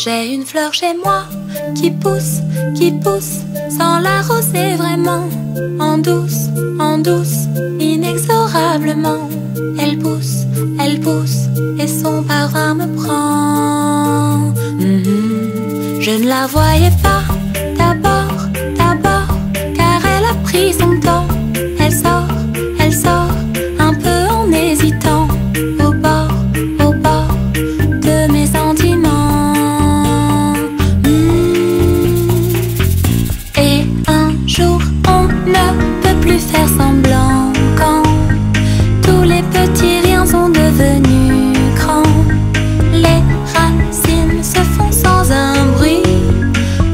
J'ai une fleur chez moi qui pousse, sans l'arroser vraiment. En douce, inexorablement. Elle pousse, et son parfum me prend. Je ne la voyais pas d'abord, car elle a pris son temps. Elle sort, un peu en hésitant, au bord de mes sentiments. Et un jour, on ne peut plus faire semblant quand tous les petits riens sont devenus grands. Les racines se font sans un bruit,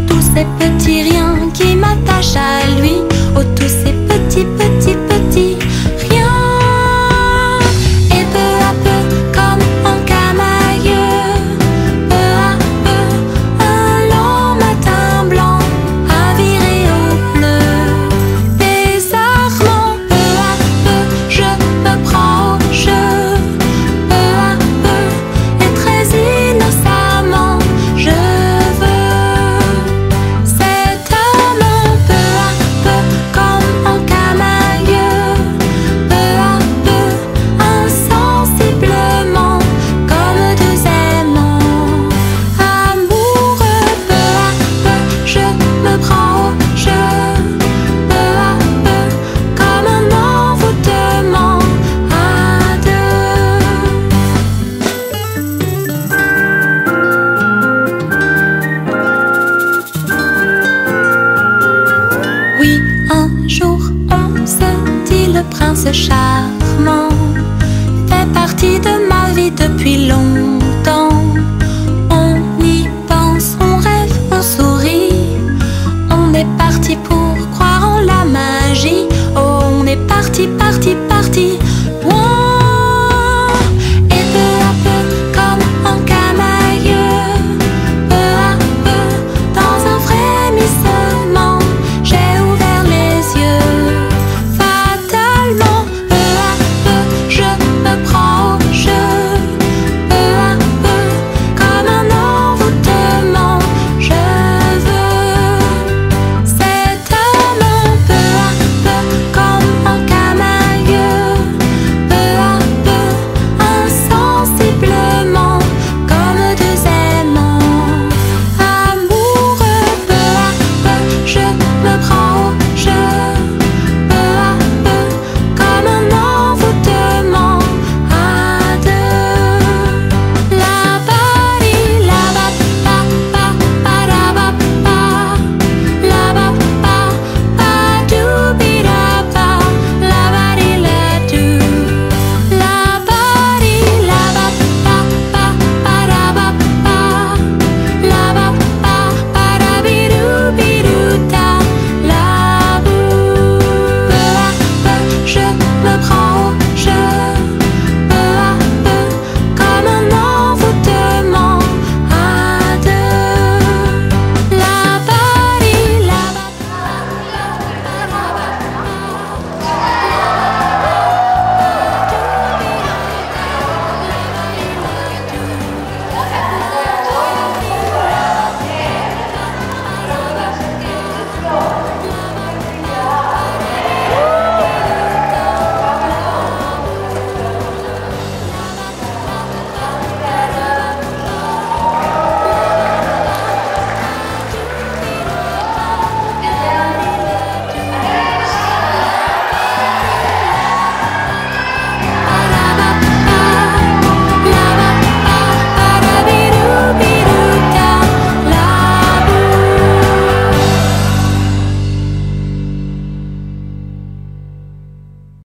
tous ces petits riens qui m'attachent à lui. Oh, tous ces petits riens. Et peu à peu, comme en camailleux, peu à peu, un long matin blanc a viré au bleu. Bizarrement, peu à peu, je me prends au jeu. Peu à peu, et très innocemment, je veux cet amant. Peu à peu, comme en camailleux, peu à peu, insensiblement, comme deux aimants amoureux. Peu à peu, je me prends au jeu. Peu à peu, comme un envoûtement à deux. Oui, un jour on se dit le prince Charles